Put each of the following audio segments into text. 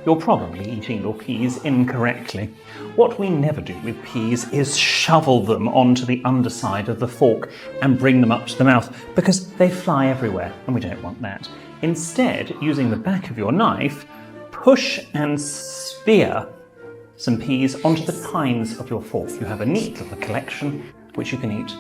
you're probably eating your peas incorrectly. What we never do with peas is shovel them onto the underside of the fork and bring them up to the mouth, because they fly everywhere and we don't want that. Instead, using the back of your knife, push and spear some peas onto the tines of your fork. You have a neat little collection which you can eat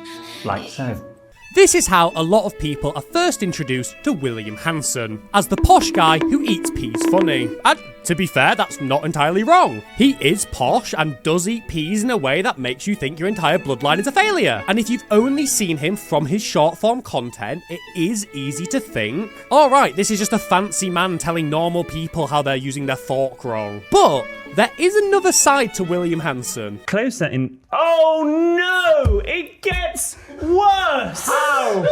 like so. This is how a lot of people are first introduced to William Hanson, as the posh guy who eats peas funny. And to be fair, that's not entirely wrong. He is posh and does eat peas in a way that makes you think your entire bloodline is a failure. And if you've only seen him from his short form content, it is easy to think, alright, this is just a fancy man telling normal people how they're using their fork wrong. But there is another side to William Hanson. Closer in... Oh no! It gets worse! How?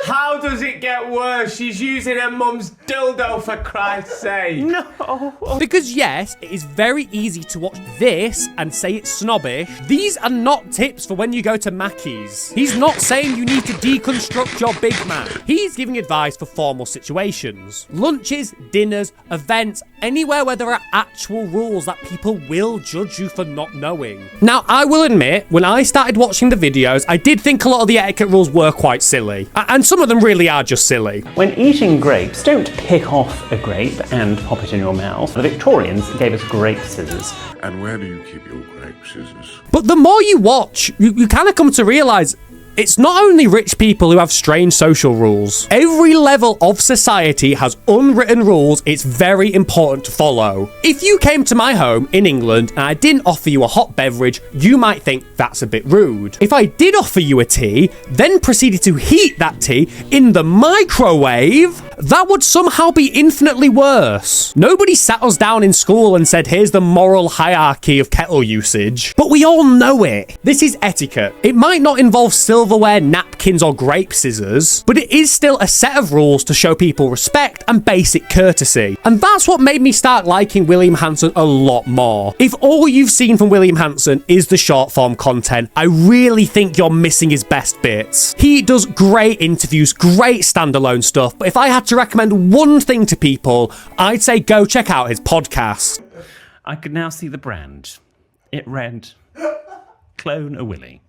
How does it get worse? She's using her mum's dildo, for Christ's sake. No! Because yes, it is very easy to watch this and say it's snobbish. These are not tips for when you go to Mackey's. He's not saying you need to deconstruct your Big Mac. He's giving advice for formal situations. Lunches, dinners, events, anywhere where there are actual rules that people will judge you for not knowing. Now, I will admit, when I started watching the videos, I did think a lot of the etiquette rules were quite silly. And some of them really are just silly. When eating grapes, don't pick off a grape and pop it in your mouth. The Victorians gave us grape scissors. And where do you keep your grape scissors? But the more you watch, you kind of come to realise it's not only rich people who have strange social rules. Every level of society has unwritten rules it's very important to follow. If you came to my home in England and I didn't offer you a hot beverage, you might think that's a bit rude. If I did offer you a tea, then proceeded to heat that tea in the microwave, that would somehow be infinitely worse. Nobody sat us down in school and said, here's the moral hierarchy of kettle usage. But we all know it. This is etiquette. It might not involve silverware, napkins, or grape scissors, but it is still a set of rules to show people respect and basic courtesy. And that's what made me start liking William Hanson a lot more. If all you've seen from William Hanson is the short form content, I really think you're missing his best bits. He does great interviews, great standalone stuff, but if I had to recommend one thing to people, I'd say go check out his podcast. I could now see the brand. It read, Clone a Willy.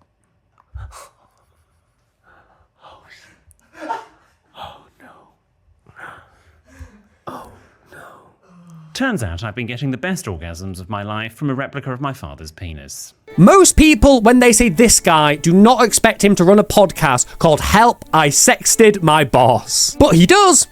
Turns out I've been getting the best orgasms of my life from a replica of my father's penis. Most people, when they say this guy, do not expect him to run a podcast called Help, I Sexted My Boss. But he does,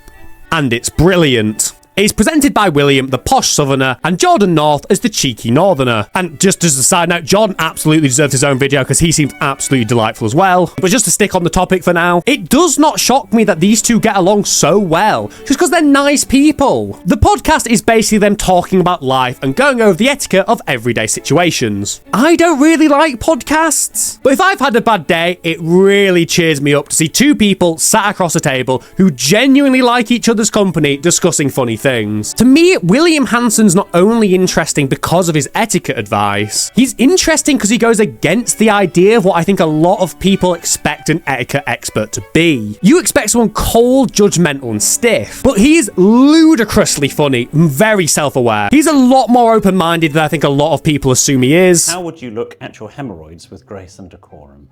and it's brilliant. It's presented by William, the posh southerner, and Jordan North as the cheeky northerner. And just as a side note, Jordan absolutely deserves his own video because he seems absolutely delightful as well. But just to stick on the topic for now, it does not shock me that these two get along so well, just because they're nice people. The podcast is basically them talking about life and going over the etiquette of everyday situations. I don't really like podcasts, but if I've had a bad day, it really cheers me up to see two people sat across a table who genuinely like each other's company discussing funny things. To me, William Hanson's not only interesting because of his etiquette advice, he's interesting because he goes against the idea of what I think a lot of people expect an etiquette expert to be. You expect someone cold, judgmental, and stiff, but he is ludicrously funny and very self-aware. He's a lot more open-minded than I think a lot of people assume he is. How would you look at your hemorrhoids with grace and decorum?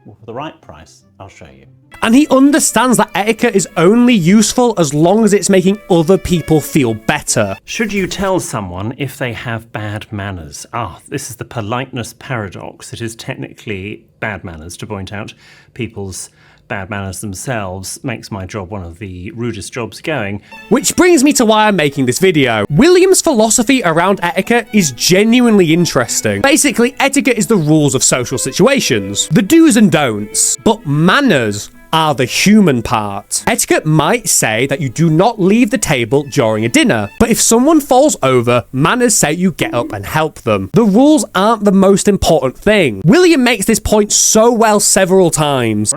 Well, for the right price, I'll show you. And he understands that etiquette is only useful as long as it's making other people feel better. Should you tell someone if they have bad manners? This is the politeness paradox. It is technically bad manners to point out people's bad manners themselves. Makes my job one of the rudest jobs going. Which brings me to why I'm making this video. William's philosophy around etiquette is genuinely interesting. Basically, etiquette is the rules of social situations, the do's and don'ts, but manners are the human part. Etiquette might say that you do not leave the table during a dinner, but if someone falls over, manners say you get up and help them. The rules aren't the most important thing. William makes this point so well several times.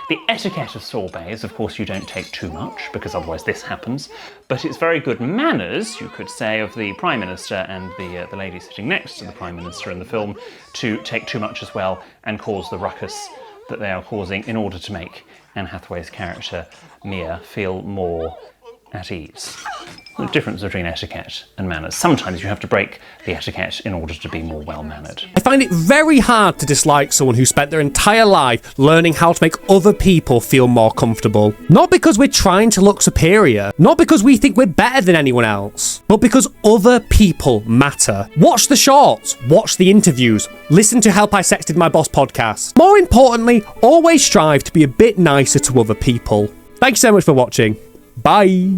The etiquette of sorbets, of course, you don't take too much, because otherwise this happens, but it's very good manners, you could say, of the Prime Minister and the lady sitting next to the Prime Minister in the film to take too much as well and cause the ruckus that they are causing in order to make Anne Hathaway's character, Mia, feel more at ease. The difference between etiquette and manners. Sometimes you have to break the etiquette in order to be more well-mannered. I find it very hard to dislike someone who spent their entire life learning how to make other people feel more comfortable. Not because we're trying to look superior, not because we think we're better than anyone else, but because other people matter. Watch the shorts, watch the interviews, listen to Help I Sexted My Boss podcast. More importantly, always strive to be a bit nicer to other people. Thanks so much for watching. Bye.